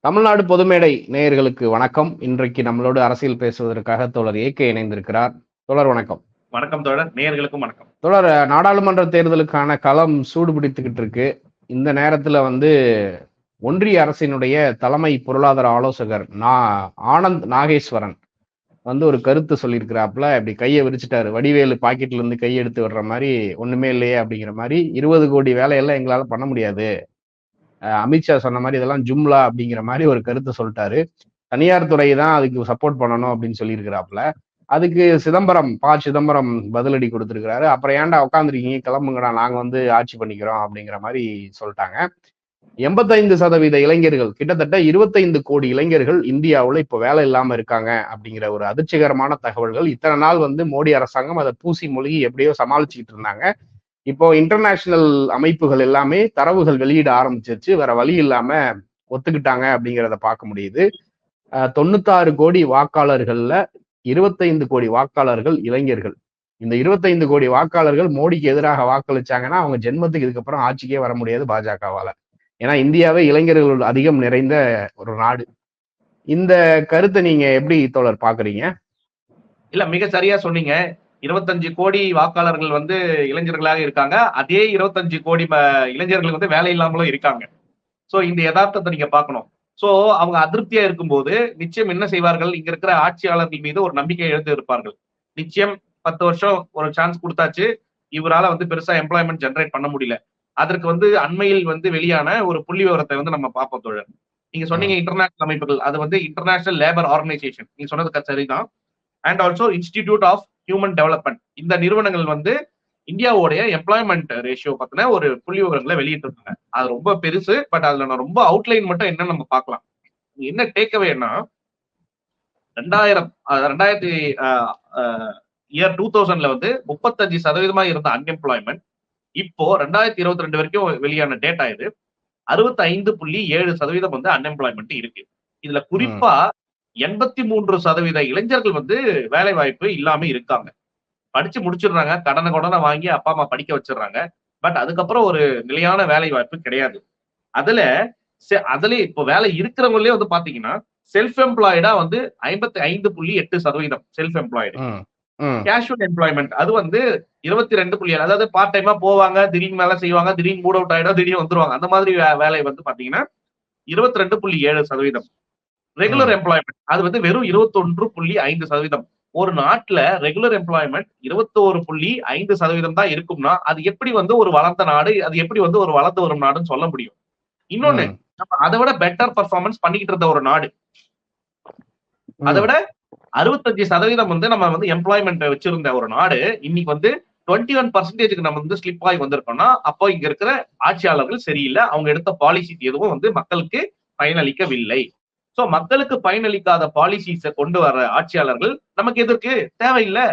தமிழ்நாடு பொதுமேடை நேயர்களுக்கு வணக்கம். இன்றைக்கு நம்மளோடு அரசியல் பேசுவதற்காக தோழர் ஏகே இணைந்திருக்கிறார். தோழர் வணக்கம். வணக்கம் தோழர், நேயர்களுக்கும் வணக்கம். தோழர், நாடாளுமன்ற தேர்தலுக்கான களம் சூடு பிடித்துக்கிட்டு இருக்கு. இந்த நேரத்துல ஒன்றிய அரசினுடைய தலைமை பொருளாதார ஆலோசகர் ஆனந்த் நாகேஸ்வரன் ஒரு கருத்து சொல்லியிருக்கிறாப்புல. இப்படி கையை விரிச்சிட்டாரு. வடிவேலு பாக்கெட்ல இருந்து கையை எடுத்து விடுற மாதிரி ஒண்ணுமே இல்லையே அப்படிங்கிற மாதிரி 20 கோடி வேலையெல்லாம் எங்களால பண்ண முடியாது. அமித்ஷா சொன்ன மாதிரி இதெல்லாம் ஜும்லா அப்படிங்கிற மாதிரி ஒரு கருத்தை சொல்லிட்டாரு. தனியார் துறை தான் அதுக்கு சப்போர்ட் பண்ணணும் அப்படின்னு சொல்லியிருக்கிறாப்புல. அதுக்கு சிதம்பரம் பதிலடி கொடுத்திருக்கிறாரு. அப்புறம் ஏன்டா உட்காந்துருக்கீங்க, கிளம்புங்கடா, நாங்க ஆட்சி பண்ணிக்கிறோம் அப்படிங்கிற மாதிரி சொல்லிட்டாங்க. 85% இளைஞர்கள், கிட்டத்தட்ட 25 கோடி இளைஞர்கள் இந்தியாவுல இப்ப வேலை இல்லாம இருக்காங்க அப்படிங்கிற ஒரு அதிர்ச்சிகரமான தகவல்கள். இத்தனை நாள் மோடி அரசாங்கம் அதை பூசி மொழிகி எப்படியோ சமாளிச்சுக்கிட்டு இருந்தாங்க. இப்போ இன்டர்நேஷனல் அமைப்புகள் எல்லாமே தரவுகள் வெளியிட ஆரம்பிச்சிருச்சு. வேற வழி இல்லாம ஒத்துக்கிட்டாங்க அப்படிங்கிறத பார்க்க முடியுது. 96 கோடி வாக்காளர்கள்ல 25 கோடி வாக்காளர்கள் இளைஞர்கள். இந்த 25 கோடி வாக்காளர்கள் மோடிக்கு எதிராக வாக்களிச்சாங்கன்னா அவங்க ஜென்மத்துக்கு இதுக்கப்புறம் ஆட்சிக்கே வர முடியாது பாஜகவால. ஏன்னா இந்தியாவே இளைஞர்கள் அதிகம் நிறைந்த ஒரு நாடு. இந்த கருத்தை நீங்க எப்படி தோழர் பாக்குறீங்க? இல்ல, மிக சரியா சொன்னீங்க. 25 கோடி வாக்காளர்கள் இளைஞர்களாக இருக்காங்க. அதே 25 கோடி இளைஞர்கள் வேலை இல்லாமலும் இருக்காங்க. சோ இந்த யதார்த்தத்தை நீங்க பார்க்கணும். சோ அவங்க அதிருப்தியா இருக்கும்போது நிச்சயம் என்ன செய்வார்கள்? இங்க இருக்கிற ஆட்சியாளர்கள் மீது ஒரு நம்பிக்கை எழுந்து இருப்பார்கள். நிச்சயம் 10 வருஷம் ஒரு சான்ஸ் கொடுத்தாச்சு, இவரால பெருசா எம்ப்ளாய்மெண்ட் ஜெனரேட் பண்ண முடியல. அதற்கு அண்மையில் வெளியான ஒரு புள்ளி விவரத்தை நம்ம பார்ப்போம் தோழர். நீங்க சொன்னீங்க இன்டர்நேஷனல் அமைப்புகள், அது இன்டர்நேஷனல் லேபர் ஆர்கனைசேஷன், நீங்க சொன்னது சரிதான். And also institute of human development, இந்த நிறுவனங்கள் இந்தியாவுடைய எம்ப்ளாய்மெண்ட் ரேஷியோ பத்தின ஒரு புள்ளி விவரங்களை வெளியிட்டு இருக்காங்க. அது ரொம்ப பெருசு. பட் அதுல நான் ரொம்ப அவுட்லைன் மட்டும் என்ன நம்ம பார்க்கலாம். என்ன டேக்அவேன்னா, 2000 35% இருந்த அன்எம்ப்ளாய்மெண்ட் இப்போ 2022 வரைக்கும் வெளியான டேட்டா இது. 65.7% அன்எம்ப்ளாய்மெண்ட் இருக்கு. இதுல குறிப்பா 83% இளைஞர்கள் வேலை வாய்ப்பு இல்லாம இருக்காங்க. படிச்சு முடிச்சிடுறாங்க, கடனை வாங்கி அப்பா அம்மா படிக்க வச்சிடுறாங்க. பட் அதுக்கப்புறம் ஒரு நிலையான வேலை வாய்ப்பு கிடையாது. அதுல இப்போ வேலை இருக்கிறவங்களே பாத்தீங்கன்னா செல்ஃப் எம்ப்ளாய்டா 55.8% செல்ஃப் எம்ப்ளாய்டு. கேஷுவல் எம்ப்ளாய்மெண்ட் அது 22.7, அதாவது பார்ட் டைமா போவாங்க, திடீர்னு வேலை செய்வாங்க, திடீர்னு மூட் அவுட் ஆயிடும், திடீர்னு வந்துருவாங்க. அந்த மாதிரி வேலை பாத்தீங்கன்னா 22.7%. ரெகுலர் எம்ப்ளாய்மெண்ட் அது வெறும் 21.5%. ஒரு நாட்டுல ரெகுலர் எம்ப்ளாய்மெண்ட் 21.5% தான் இருக்கும்னா அது எப்படி ஒரு வளர்ந்த நாடு, அது எப்படி ஒரு வளர்ந்து வரும் நாடுன்னு சொல்ல முடியும்? இன்னொன்னு, அதை விட பெட்டர் பெர்ஃபார்மன்ஸ் பண்ணிக்கிட்டு இருந்த ஒரு நாடு, அதை விட 65% நம்ம எம்ப்ளாய்மெண்ட் வச்சிருந்த ஒரு நாடு இன்னைக்கு 21% நம்ம ஸ்லிப் ஆகி வந்திருக்கோம்னா அப்போ இங்க இருக்கிற ஆட்சியாளர்கள் சரியில்லை. அவங்க எடுத்த பாலிசி எதுவும் மக்களுக்கு பயனளிக்கவில்லை. சோ மக்களுக்கு பயனளிக்காத பாலிசிஸ கொண்டு வர ஆட்சியாளர்கள் நமக்கு எதற்கு தேவையில்லை.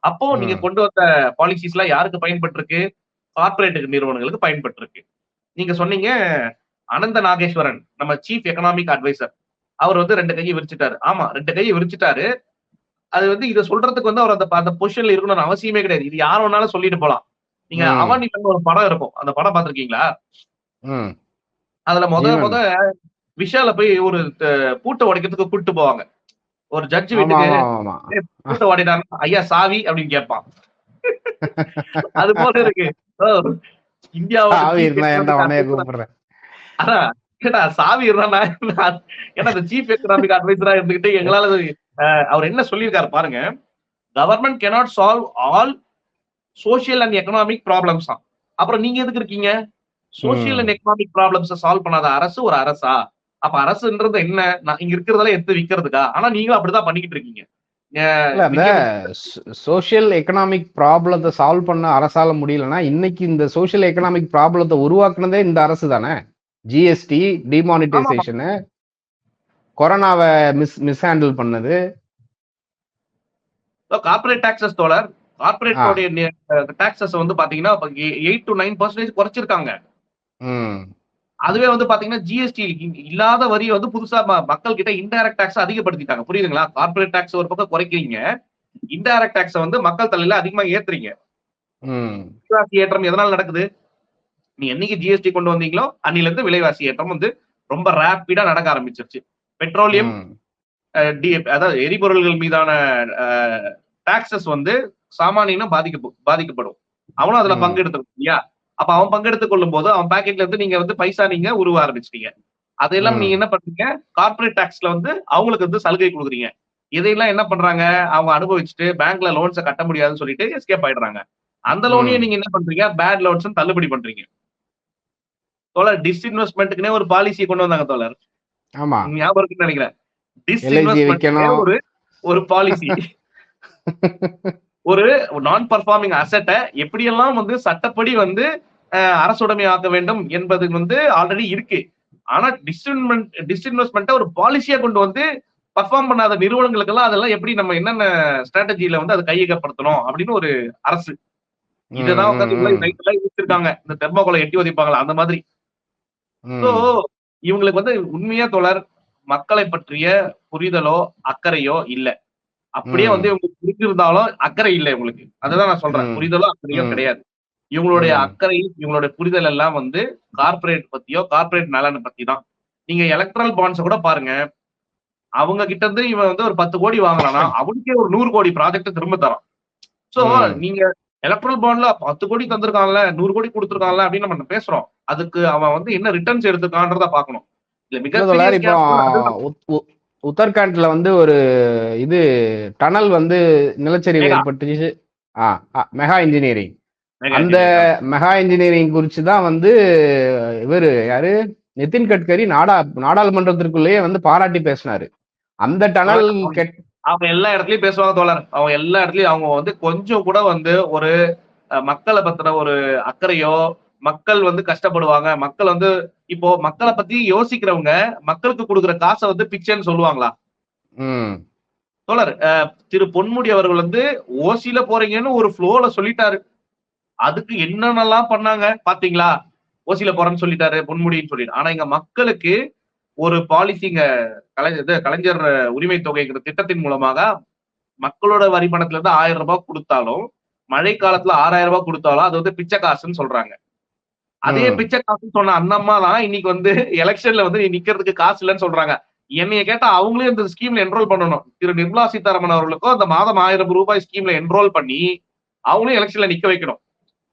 அப்போ நீங்க கொண்டு வந்த பாலிசிஸ் எல்லாம் யாருக்கு பயன்பட்டிருக்கு? கார்பரேட் நிறுவனங்களுக்கு பயன்பட்டிருக்கு. நீங்க சொன்னீங்க அனந்த நாகேஸ்வரன், நம்ம சீஃப் எக்கனாமிக் அட்வைசர், அவர் 2 கையை விரிச்சிட்டாரு. ஆமா, 2 கையை விரிச்சிட்டாரு. அது இதை சொல்றதுக்கு அவர் அந்த பொசிஷன்ல இருக்கணும்னு அவசியமே கிடையாது. இது யார் வேணாலும் சொல்லிட்டு போலாம். நீங்க அவன் ஒரு படம் இருக்கும், அந்த படம் பாத்திருக்கீங்களா? அதுல முத விஷால போய் ஒரு பூட்டை உடைக்கிறதுக்கு கூப்பிட்டு போவாங்க. ஒரு ஜட்ஜ் வீட்டுக்கு பூட்டை உடைனாரு, ஐயா சாவி அப்படின்னு கேட்பான். அது போல இருக்கு இந்தியாவோட சாவி இருந்தா. ஏன்னா சீஃப் எக்கனாமிக் அட்வைசரா இருந்துகிட்டு எங்களால அவர் என்ன சொல்லியிருக்காரு பாருங்க. Government cannot solve all social and economic problems. அப்புறம் நீங்க எதுக்கு இருக்கீங்க? Social and economic problems solve பண்ணாத அரசு ஒரு அரசா? அப்ப அரசுன்றது என்ன? இங்க இருக்கிறதெல்லாம் எடுத்து விக்கிறதுக்கா? ஆனா நீங்களும் அப்படிதான் பண்ணிக்கிட்டு இருக்கீங்க. சோசியல் எக்கனாமிக் ப்ராப்ளத்தை சால்வ் பண்ண அரசால முடியலன்னா இன்னைக்கு இந்த சோசியல் எக்கனாமிக் ப்ராப்ளத்தை உருவாக்குனதே இந்த அரசு தானே. ஜிஎஸ்டி, டிமானிட்டைசேஷன், கொரோனாவை மிஸ்ஹேண்டில் பண்ணது, கார்பரேட் டாக்ஸஸ் தோழர். கார்பரேட் டாக்ஸஸ் பாத்தீங்கன்னா 8 to 9% குறைச்சிருக்காங்க. அதுவே பாத்தீங்கன்னா ஜிஎஸ்டி இல்லாத வரி புதுசா மக்கள் கிட்ட இன்டைரக்ட் டாக்ஸ் அதிகப்படுத்திட்டாங்க. புரியுதுங்களா? கார்பரேட் டாக்ஸ் ஒரு பக்கம் குறைக்கிறீங்க, இன்டைரக்ட் டாக்ஸ் மக்கள் தலையில அதிகமா ஏத்துறீங்க. விலைவாசி ஏற்றம் எதனால நடக்குது? நீ என்னைக்கு ஜிஎஸ்டி கொண்டு வந்தீங்களோ அன்னில இருந்து விலைவாசி ஏற்றம் ரொம்ப ரேப்பிடா நடக்க ஆரம்பிச்சிருச்சு. பெட்ரோலியம், அதாவது எரிபொருள்கள் மீதான டாக்ஸஸ் வந்து சாமானியனும் பாதிக்கப்படும். அவனும் அதுல பங்கெடுத்துக்கணும் இல்லையா? அப்ப அவன் பங்கெடுத்துக் கொள்ளும் போது அவன் பாக்கெட்ல இருந்து நீங்க வந்து பைசா நீங்க உருவ ஆரம்பிச்சிட்டீங்க. அதையெல்லாம் நீங்க என்ன பண்றீங்க? கார்பரேட் டாக்ஸ்ல வந்து அவங்களுக்கு வந்து சலுகை கொடுக்குறீங்க. இதையெல்லாம் என்ன பண்றாங்க? அவங்க அனுபவிச்சுட்டு பேங்க்ல லோன்ஸை கட்ட முடியாதுன்னு சொல்லிட்டு எஸ்கேப் ஆயிடுறாங்க. அந்த லோனையும் நீங்க என்ன பண்றீங்க? பேட் லோன்ஸ் தள்ளுபடி பண்றீங்க. தோழர், டிஸ்இன்வெஸ்ட்மெண்ட்டுக்குனே ஒரு பாலிசியை கொண்டு வந்தாங்க தோழர். ஆமா, ஞாபகம் இருக்குன்னு நினைக்கிறேன். எல்ஐசி வைக்கணும். ஒரு பாலிசி ஒரு நான் பர்ஃபார்மிங் அசெட்டை எப்படியெல்லாம் வந்து சட்டப்படி வந்து அரசுடைமை ஆக்க வேண்டும் என்பது வந்து ஆல்ரெடி இருக்கு. ஆனா டிஸ்இன்வெஸ்ட்மெண்ட்டை ஒரு பாலிசியா கொண்டு வந்து பர்ஃபார்ம் பண்ணாத நிறுவனங்களுக்கு எல்லாம் அதெல்லாம் எப்படி நம்ம என்னென்ன ஸ்ட்ராட்டஜியில வந்து அதை கையகப்படுத்தணும் அப்படின்னு ஒரு அரசு இததான் உட்காந்து நைட்ல யோசிச்சிருக்காங்க. இந்த தெர்மாகோலை எட்டி உதைப்பாங்களா அந்த மாதிரி. சோ இவங்களுக்கு வந்து உண்மையா தோழர் மக்களை பற்றிய புரிதலோ அக்கறையோ இல்ல. அப்படியே வந்து இவங்களுக்கு புரிஞ்சிருந்தாலும் அக்கறை இல்லை இவங்களுக்கு. அதுதான் நான் சொல்றேன். புரிதலோ அக்கறையோ கிடையாது. இவங்களுடைய அக்கறை, இவங்களுடைய புரிதல் எல்லாம் வந்து கார்பரேட் பத்தியோ கார்பரேட் நலனை பத்தி தான். நீங்க எலக்ட்ரல் பாண்ட்ஸ் கூட பாருங்க. அவங்க கிட்ட இருந்து இவன் வந்து ஒரு 10 கோடி வாங்கலாம்னா அவனுக்கே ஒரு 100 கோடி ப்ராஜெக்ட் திரும்ப தரான். சோ நீங்க எலக்ட்ரல் பாண்ட்ல 10 கோடி தந்திருக்கான்ல, 100 கோடி கொடுத்துருக்கான்ல அப்படின்னு நம்ம பேசுறோம். அதுக்கு அவன் வந்து என்ன ரிட்டர்ன்ஸ் எடுத்துக்கான்றத பாக்கணும். இல்ல மிகப்பெரிய உத்தரகாண்ட்ல வந்து ஒரு இது டனல் வந்து நிலச்சரிவு ஏற்பட்டுச்சு. Mega engineering. அந்த மெகா இன்ஜினியரிங் குறிச்சு தான் வந்து இவரு யாரு நிதின் கட்கரி நாடாளுமன்றத்திற்குள்ளேயே வந்து பாராட்டி பேசினாரு. அந்த டனல் அவங்க எல்லா இடத்துலயும் பேசுவாங்க தோழர். அவங்க எல்லா இடத்துலயும் அவங்க வந்து கொஞ்சம் கூட வந்து ஒரு மக்களை பத்தின ஒரு அக்கறையோ, மக்கள் வந்து கஷ்டப்படுவாங்க, மக்கள் வந்து இப்போ மக்களை பத்தி யோசிக்கிறவங்க மக்களுக்கு கொடுக்குற காசை வந்து பிச்சைன்னு சொல்லுவாங்களா? தோழர், திரு பொன்முடி அவர்கள் வந்து ஓசியில போறீங்கன்னு ஒரு ஃப்ளோல சொல்லிட்டாரு. அதுக்கு என்னென்னலாம் பண்ணாங்க பாத்தீங்களா? ஓசியில போறேன்னு சொல்லிட்டாரு பொன்முடின்னு சொல்லிட்டு. ஆனா இங்க மக்களுக்கு ஒரு பாலிசிங்க கலைஞர் உரிமை தொகைங்கிற திட்டத்தின் மூலமாக மக்களோட வரி பணத்துல இருந்து 1000 ரூபாய் கொடுத்தாலும், மழை காலத்துல 6000 ரூபாய் கொடுத்தாலும் அது வந்து பிச்சை காசுன்னு சொல்றாங்க. அதே பிச்சை காசுன்னு சொன்ன அந்த அம்மா தான் இன்னைக்கு வந்து எலெக்ஷன்ல வந்து நிக்கிறதுக்கு காசு இல்லைன்னு சொல்றாங்க. என்னைய கேட்டா அவங்களும் இந்த ஸ்கீம்ல என்ரோல் பண்ணணும். திரு நிர்மலா சீதாராமன் அவர்களுக்கும் அந்த மாதம் 1000 ரூபாய் ஸ்கீம்ல என்ரோல் பண்ணி அவங்களும் எலெக்ஷன்ல நிக்க வைக்கணும்.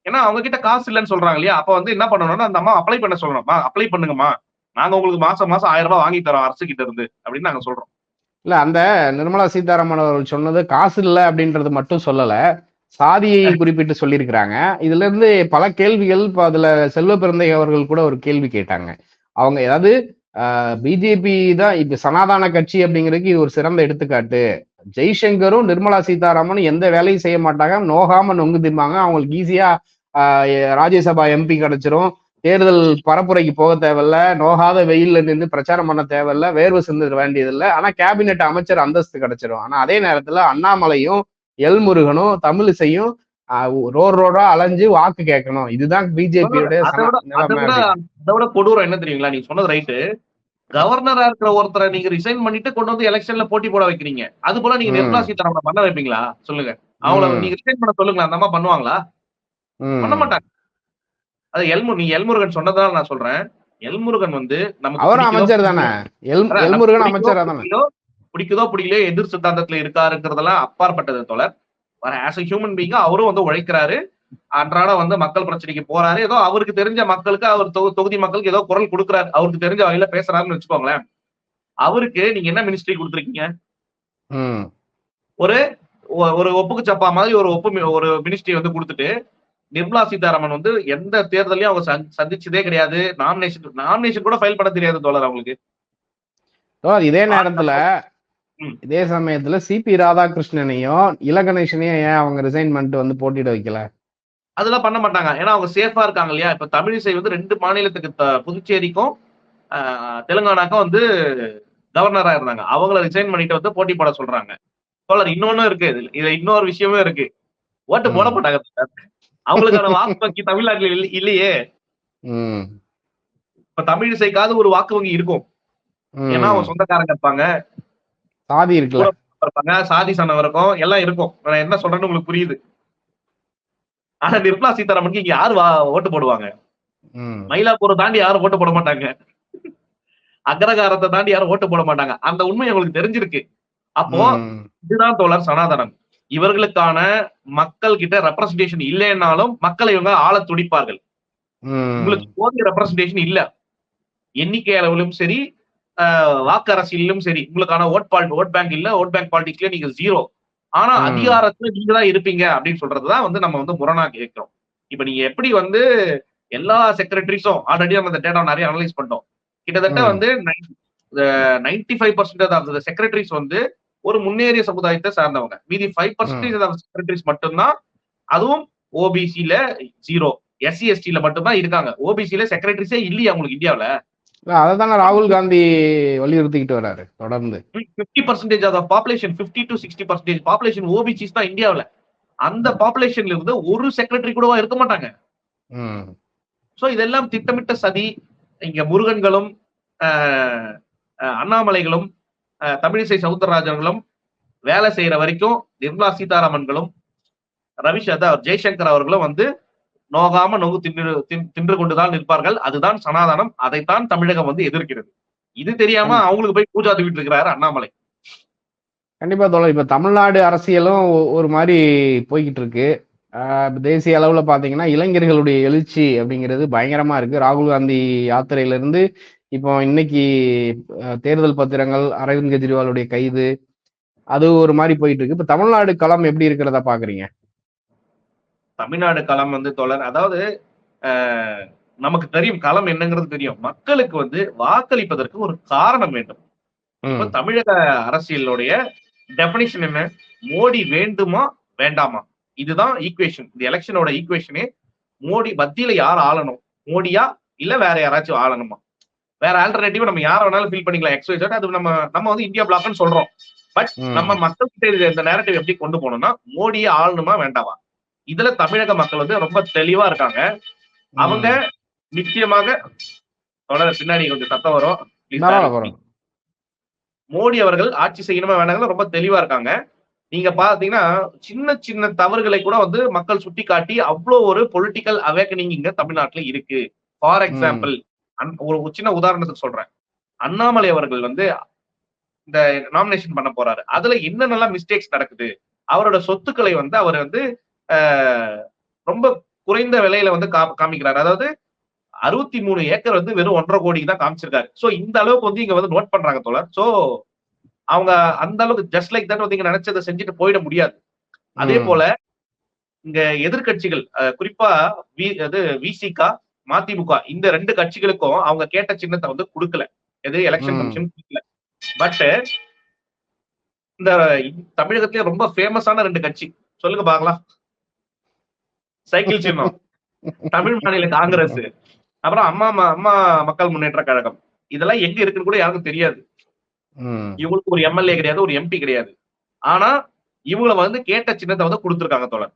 ஏன்னா அவங்க கிட்ட காசு இல்லைன்னு சொல்றாங்க இல்லையா? அப்ப வந்து என்ன பண்ணணும்னா அந்த அம்மா அப்ளை பண்ண சொல்லணும். அப்ளை பண்ணுங்கம்மா, நாங்க உங்களுக்கு மாசம் 1000 ரூபாய் வாங்கி தரோம் அரசு கிட்ட இருந்து அப்படின்னு நாங்க சொல்றோம். இல்ல, அந்த நிர்மலா சீதாராமன் அவர்கள் சொன்னது காசு இல்லை அப்படின்றது மட்டும் சொல்லல, சாதியை குறிப்பிட்டு சொல்லியிருக்கிறாங்க. இதுல இருந்து பல கேள்விகள். இப்போ அதுல செல்வ பிறந்தை அவர்கள் கூட ஒரு கேள்வி கேட்டாங்க. அவங்க ஏதாவது பிஜேபி தான் இப்ப சனாதன கட்சி அப்படிங்கிறதுக்கு இது ஒரு சிறந்த எடுத்துக்காட்டு. ஜெய்சங்கரும் நிர்மலா சீதாராமனும் எந்த வேலையும் செய்ய மாட்டாங்க, நோகாம நொங்கு திம்பாங்க. அவங்களுக்கு ஈஸியா ராஜ்யசபா எம்பி கிடைச்சிரும், தேர்தல் பரப்புரைக்கு போக தேவையில்ல, நோகாத வெயில்ல நின்று பிரச்சாரம் பண்ண தேவையில்ல, வேர்வை சிந்துட வேண்டியதில்லை. ஆனா கேபினெட் அமைச்சர் அந்தஸ்து கிடைச்சிரும். ஆனா அதே நேரத்துல அண்ணாமலையும் எல்முருகனும் தமிழிசையும் ரோடா அலைஞ்சு வாக்கு கேட்கணும். இதுதான் பிஜேபியோட அதோட கொடூரம் என்ன தெரியுங்களா? நீங்க சொன்னது ரைட்டு. கவர்னரா இருக்கிற ஒருத்தரை நீங்க ரிசைன் பண்ணிட்டு கொண்டு வந்து எலெக்ஷன்ல போட்டி போட வைக்கிறீங்க. அது போல நீங்க நிர்மலா சீதாராமனை பண்ண வைப்பீங்களா? சொல்லுங்க. அவங்கள நீங்க ரிசைன் பண்ண சொல்லுங்களா? அந்த அம்மா பண்ணுவாங்களா? பண்ண மாட்டாங்க. அது எல்முருகன் சொன்னதால நான் சொல்றேன். எல்முருகன் வந்து நமக்கு அமைச்சர் தானே. எல்முருகன் அமைச்சர் தானே. பிடிக்குதோ பிடிக்கலையோ எதிர் சித்தாந்தத்துல இருக்காருங்கிறதெல்லாம் அப்பாற்பட்டது தோழர். ஆஸ் a ஹியூமன் பீயிங்கா அவரும் வந்து உழைக்கிறாரு, அன்றாட வந்து மக்கள் பிரச்சனைக்கு போறாரு. ஏதோ அவருக்கு தெரிஞ்ச மக்களுக்கு, அவர் தொகுதி மக்களுக்கு ஏதோ குரல் கொடுக்குறாரு, அவருக்கு தெரிஞ்ச வகையில பேசுறாருன்னு வச்சுக்கோங்களேன். அவருக்கு நீங்க என்ன மினிஸ்ட்ரி கொடுத்துருக்கீங்க? ஒரு ஒரு ஒப்புக்கு சப்பா மாதிரி ஒரு மினிஸ்ட்ரி வந்து கொடுத்துட்டு, நிர்மலா சீதாராமன் வந்து எந்த தேர்தலையும் அவங்க சந்திச்சதே கிடையாது. நாமினேஷன் கூட ஃபைல் பண்ண தெரியாது தோழர் அவங்களுக்கு. இதே நேரத்துல இதே சமயத்துல சிபி ராதாகிருஷ்ணனையும் இலகணேசனையும் ஏன் அவங்க ரிசைன் பண்ணிட்டு வந்து போட்டியிட வைக்கல? அதெல்லாம் பண்ண மாட்டாங்க. ஏன்னா அவங்க சேஃபா இருக்காங்க இல்லையா? இப்ப தமிழிசை வந்து 2 மாநிலத்துக்கு புதுச்சேரிக்கும் தெலுங்கானாக்கும் வந்து கவர்னரா இருந்தாங்க. அவங்கள ரிசைன் பண்ணிட்டு வந்து போட்டி போட சொல்றாங்க. தோழர், இன்னொன்னு இருக்கு. இதுல இன்னொரு விஷயமே இருக்கு. ஓட்டு போட மாட்டாங்க. அவங்களுக்கான வாக்கு வங்கி தமிழ்நாட்டில் இல்லையே. இப்ப தமிழிசைக்காவது ஒரு வாக்கு வங்கி இருக்கும். ஏன்னா அவங்க சொந்தக்காரங்க இருப்பாங்க, சாதி இருக்குல்ல, சாதி சனம் இருக்கும், எல்லாம் இருக்கும். நான் என்ன சொல்றேன்னு உங்களுக்கு புரியுது. ஆனா நிர்மலா சீதாராமனுக்கு இங்க யாரு ஓட்டு போடுவாங்க? மயிலாப்பூர் தாண்டி யாரும் ஓட்டு போட மாட்டாங்க. அக்ரகாரத்தை தாண்டி யாரும் ஓட்டு போட மாட்டாங்க. அந்த உண்மை உங்களுக்கு தெரிஞ்சிருக்கு. அப்போ இதுதான் தோழர் சனாதனம். இவர்களுக்கான மக்கள் கிட்ட ரெப்ரசன்டேஷன் இல்லைன்னாலும் மக்களை இவங்க ஆள துடிப்பார்கள். உங்களுக்கு போதிய ரெப்ரசன்டேஷன் இல்ல, எண்ணிக்கை அளவிலும் சரி, வாக்கு அரசியலிலும் சரி. உங்களுக்கான ஓட் பேங்க் இல்ல, ஓட் பேங்க் பாலிடிக்ஸ்ல நீங்க 0. ஆனா அதிகாரத்துல நீங்க தான் இருப்பீங்க அப்படின்னு சொல்றதுதான் வந்து நம்ம வந்து முரணா கேட்கிறோம். இப்ப நீங்க எப்படி வந்து எல்லா செக்ரட்டரிஸும் ஆல்ரெடி நம்ம இந்த டேட்டா நிறைய அனலைஸ் பண்ணிட்டோம். கிட்டத்தட்ட வந்து 95% ஆஃப் த செக்ரட்டரிஸ் வந்து ஒரு முன்னேறிய சமுதாயத்தை சார்ந்தவங்க. மீதி 5% ஆஃப் செக்ரட்டரிஸ் மட்டும்தான், அதுவும் ஓபிசில 0, SC STல மட்டும்தான் இருக்காங்க. ஓபிசில செக்ரட்டரிஸே இல்லையா உங்களுக்கு இந்தியாவில? அதான் ராகுல் காந்தி வலியுறுத்திக்கிட்டு வராரு தொடர்ந்து. 50% of population, 50 to 60% population OBCs தான் இந்தியாவில. அந்த பாப்புலேஷன்ல இருந்து ஒரு செக்ரட்டரி கூடவா இருக்க மாட்டாங்க. சோ இதெல்லாம் திட்டமிட்ட சதி. இங்க முருகன்களும் அண்ணாமலைகளும் தமிழிசை சவுந்தரராஜன்களும் வேலை செய்யற வரைக்கும் நிர்மலா சீதாராமன்களும் ஜெய்சங்கர் அவர்களும் வந்து நோகாம நொங்கு தின்று கொண்டுதான் நிற்பார்கள். அதுதான் சனாதனம். அதைத்தான் தமிழகம் வந்து எதிர்க்கிறது. இது தெரியாம அவங்களுக்கு போய் பூஜா தூக்கிட்டு இருக்கிறாரு அண்ணாமலை. கண்டிப்பா தோழர். இப்ப தமிழ்நாடு அரசியலும் ஒரு மாதிரி போய்கிட்டு இருக்கு. தேசிய அளவுல பாத்தீங்கன்னா இளைஞர்களுடைய எழுச்சி அப்படிங்கிறது பயங்கரமா இருக்கு. ராகுல் காந்தி யாத்திரையில இருந்து இப்போ இன்னைக்கு தேர்தல் பத்திரங்கள், அரவிந்த் கெஜ்ரிவாலுடைய கைது, அது ஒரு மாதிரி போயிட்டு இருக்கு. இப்ப தமிழ்நாடு களம் எப்படி இருக்கிறதா பாக்குறீங்க? தமிழ்நாடு களம் வந்து தோழர், அதாவது நமக்கு தெரியும் களம் என்னங்கிறது தெரியும். மக்களுக்கு வந்து வாக்களிப்பதற்கு ஒரு காரணம் வேண்டும். இப்ப தமிழக அரசியலுடைய டெபினிஷன் என்ன? மோடி வேண்டுமா வேண்டாமா? இதுதான் ஈக்குவேஷன். இந்த எலெக்ஷனோட ஈக்குவேஷனே மோடி மத்தியில யார் ஆளணும், மோடியா இல்ல வேற யாராச்சும் ஆளணுமா? வேற ஆல்டர்னேட்டிவ் நம்ம யார வேணாலும் ஃபீல் பண்ணிக்கலாம், XYZ. அது நம்ம வந்து இந்தியா பிளாக்னு சொல்றோம். பட் நம்ம மக்கள் கிட்ட இந்த நேரட்டிவ் எப்படி கொண்டு போகணும்னா, மோடியை ஆளணுமா வேண்டாமா? இதுல தமிழக மக்கள் வந்து ரொம்ப தெளிவா இருக்காங்க. அவங்க நிச்சயமாக பின்னாடி கொஞ்சம் சத்தம் வரும். மோடி அவர்கள் ஆட்சி செய்யணுமா வேண்டாங்க ரொம்ப தெளிவா இருக்காங்க. நீங்க பாத்தீங்கன்னா சின்ன சின்ன தவறுகளை கூட வந்து மக்கள் சுட்டி காட்டி அவ்வளவு ஒரு பொலிட்டிக்கல் அவேக்கனிங் இங்க தமிழ்நாட்டுல இருக்கு. ஃபார் எக்ஸாம்பிள், ஒரு சின்ன உதாரணத்துக்கு சொல்றேன். அண்ணாமலை அவர்கள் வந்து இந்த நாமினேஷன் பண்ண போறாரு. அதுல என்னென்னலாம் மிஸ்டேக்ஸ் நடக்குது, அவரோட சொத்துக்களை வந்து அவர் வந்து ரொம்ப குறைந்த விலையில வந்து காமிக்கிறாரு. அதாவது 63 ஏக்கர் வந்து வெறும் 1.5 கோடிக்கு தான் காமிச்சிருக்காரு. சோ இந்த அளவுக்கு வந்து இங்க வந்து நோட் பண்றாங்க தோழர். சோ அவங்க அந்த அளவுக்கு ஜஸ்ட் லைக் தட் வந்து இங்க நினைச்சதை செஞ்சுட்டு போயிட முடியாது. அதே போல இங்க எதிர்கட்சிகள், குறிப்பா விசிக, மதிமுக, இந்த 2 கட்சிகளுக்கும் அவங்க கேட்ட சின்னத்தை வந்து கொடுக்கல. எது எலெக்ஷன் கமிஷன் கொடுக்கல. பட் இந்த தமிழகத்திலே ரொம்ப ஃபேமஸான 2 கட்சி சொல்லுங்க பாக்கலாம். சைக்கிள் சின்னம், தமிழ் மாநில காங்கிரஸ், அப்புறம் அம்மா மக்கள் முன்னேற்ற கழகம். இதெல்லாம் எங்க இருக்குன்னு கூட யாருக்கும் தெரியாது. இவங்களுக்கு ஒரு MLA கிடையாது, ஒரு MP கிடையாது. ஆனா இவங்கள வந்து கேட்ட சின்னத்தை வந்து கொடுத்துருக்காங்க தோழர்.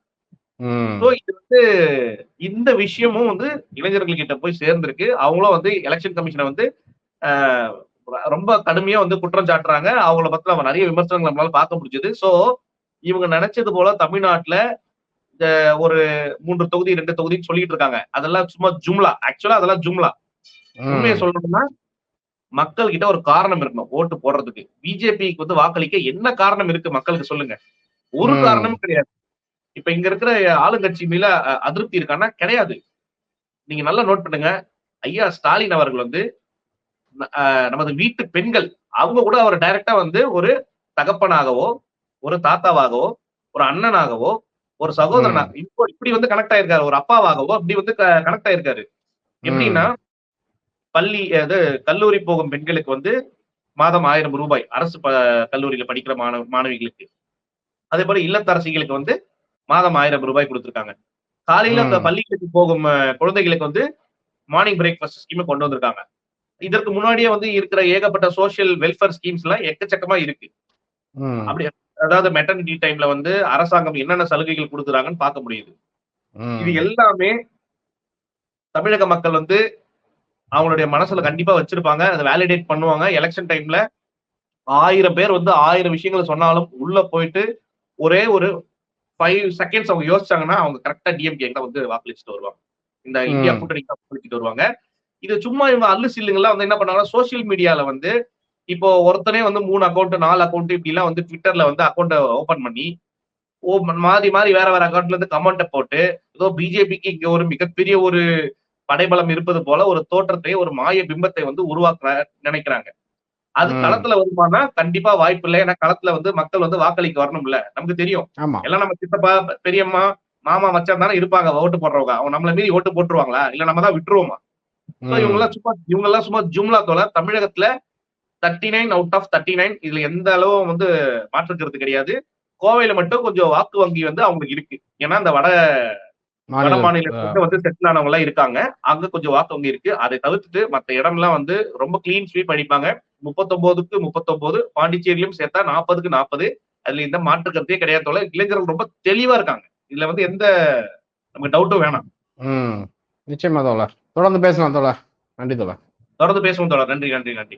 இது வந்து இந்த விஷயமும் வந்து இளைஞர்கள் கிட்ட போய் சேர்ந்திருக்கு. அவங்களும் வந்து எலெக்ஷன் கமிஷனை வந்து ரொம்ப கடுமையா வந்து குற்றம் சாட்டுறாங்க. அவங்கள பத்தி நம்ம நிறைய விமர்சனங்கள் நம்மளால பார்க்க முடிஞ்சது. சோ இவங்க நினைச்சது போல தமிழ்நாட்டுல இந்த ஒரு 3 தொகுதி 2 தொகுதின்னு சொல்லிட்டு இருக்காங்க. அதெல்லாம் சும்மா ஜும்லா. ஆக்சுவலா அதெல்லாம் ஜும்லா. உண்மையை சொல்லணும்னா மக்கள் கிட்ட ஒரு காரணம் இருக்கணும் ஓட்டு போடுறதுக்கு. பிஜேபிக்கு வந்து வாக்களிக்க என்ன காரணம் இருக்கு மக்களுக்கு சொல்லுங்க. ஒரு காரணமும் கிடையாது. இப்ப இங்க இருக்கிற ஆளுங்கட்சி மேல அதிருப்தி இருக்கான்னா கிடையாது. நீங்க நல்லா நோட் பண்ணுங்க. ஐயா ஸ்டாலின் அவர்கள் வந்து நமது வீட்டு பெண்கள் அவங்க கூட அவர் டைரக்டா வந்து ஒரு தகப்பனாகவோ, ஒரு தாத்தாவாகவோ, ஒரு அண்ணனாகவோ, ஒரு சகோதரனாக இப்படி வந்து கனெக்ட் ஆயிருக்காரு. ஒரு அப்பாவாகவோ அப்படி வந்து கனெக்ட் ஆயிருக்காரு. எப்படின்னா கல்லூரி போகும் பெண்களுக்கு வந்து மாதம் 1000 ரூபாய் அரசு கல்லூரியில படிக்கிற மாணவிகளுக்கு. அதே போல இல்லத்தரசிகளுக்கு வந்து மாதம் 1000 ரூபாய் கொடுத்திருக்காங்க. காலையில பள்ளிகளுக்கு போகும் குழந்தைகளுக்கு வந்து மார்னிங் பிரேக்ஃபாஸ்ட் ஸ்கீம் கொண்டு வந்திருக்காங்க. இதற்கு முன்னாடியே வந்து இருக்கிற ஏகப்பட்ட சோசியல் வெல்ஃபேர் ஸ்கீம்ஸ் எல்லாம் எக்கச்சக்கமா இருக்கு. அப்படி அதாவது மெட்டர்னிட்டி டைம்ல வந்து அரசாங்கம் என்னென்ன சலுகைகள் கொடுக்குறாங்கன்னு பார்க்க முடியுது. இது எல்லாமே தமிழக மக்கள் வந்து அவங்களுடைய மனசுல கண்டிப்பா வச்சிருப்பாங்க. அதை வேலிடேட் பண்ணுவாங்க. எலெக்ஷன் டைம்ல 1000 பேர் வந்து 1000 விஷயங்களை சொன்னாலும் உள்ள போயிட்டு ஒரே ஒரு 5 செகண்ட்ஸ் அவங்க யோசிச்சாங்கன்னா அவங்க கரெக்டா டிஎம்கே வந்து வாக்களிச்சுட்டு வருவாங்க. இந்த இந்தியா கூட்டணி வாக்களிச்சுட்டு வருவாங்க. இது சும்மா இவங்க அல்லு சில்லுங்கெல்லாம் வந்து என்ன பண்ணாங்கன்னா சோசியல் மீடியால வந்து இப்போ ஒருத்தனே வந்து 3 அக்கௌண்ட் 4 அக்கௌண்ட் இப்படி எல்லாம் வந்து ட்விட்டர்ல வந்து அக்கௌண்ட் ஓபன் பண்ணி மாறி மாறி வேற வேற அக்கௌண்ட்ல இருந்து கமெண்ட் போட்டு ஏதோ பிஜேபிக்கு இங்க ஒரு மிகப்பெரிய ஒரு படைபலம் இருப்பது போல ஒரு தோற்றத்தை ஒரு மாய பிம்பத்தை வந்து உருவாக்க நினைக்கிறாங்க. அது களத்துல வருமானா கண்டிப்பா வாய்ப்பு இல்லை. ஏன்னா களத்துல வந்து மக்கள் வந்து வாக்களிக்க வரணும்ல. நமக்கு தெரியும் எல்லாம் நம்ம சித்தப்பா பெரியம்மா மாமா மச்சான் தானே இருப்பாங்க ஓட்டு போடுறவங்க. அவங்க நம்மள மீறி ஓட்டு போட்டுருவாங்களா இல்ல நம்ம தான் விட்டுருவோமா? இவங்க எல்லாம் சும்மா ஜும்லா தோல. தமிழகத்துல 39 அவுட் ஆஃப் 39 இதுல எந்த அளவும் வந்து மாற்றுக்கிறது கிடையாது. கோவையில மட்டும் கொஞ்சம் வாக்கு வங்கி வந்து அவங்களுக்கு இருக்கு. ஏன்னா இந்த வட மாநிலத்துல வந்து செட்டில் ஆனவங்க எல்லாம் இருக்காங்க. அங்க கொஞ்சம் வாக்கு வங்கி இருக்கு. அதை தவிர்த்துட்டு மத்த இடம்லாம் வந்து ரொம்ப கிளீன் ஸ்வீப் அடிப்பாங்க. 39க்கு 39 பாண்டிச்சேரியிலும் சேர்த்தா 40க்கு 40. அதுல எந்த மாற்று கருத்தே கிடையாது தோழர். இளைஞர்கள் ரொம்ப தெளிவா இருக்காங்க. இதுல வந்து எந்த நமக்கு டவுட்டும் வேணாம். நிச்சயமா தோழர். தொடர்ந்து பேசலாம் தோழர். நன்றி தோழர். தொடர்ந்து பேசுவோம் தோழர். நன்றி நன்றி நன்றி.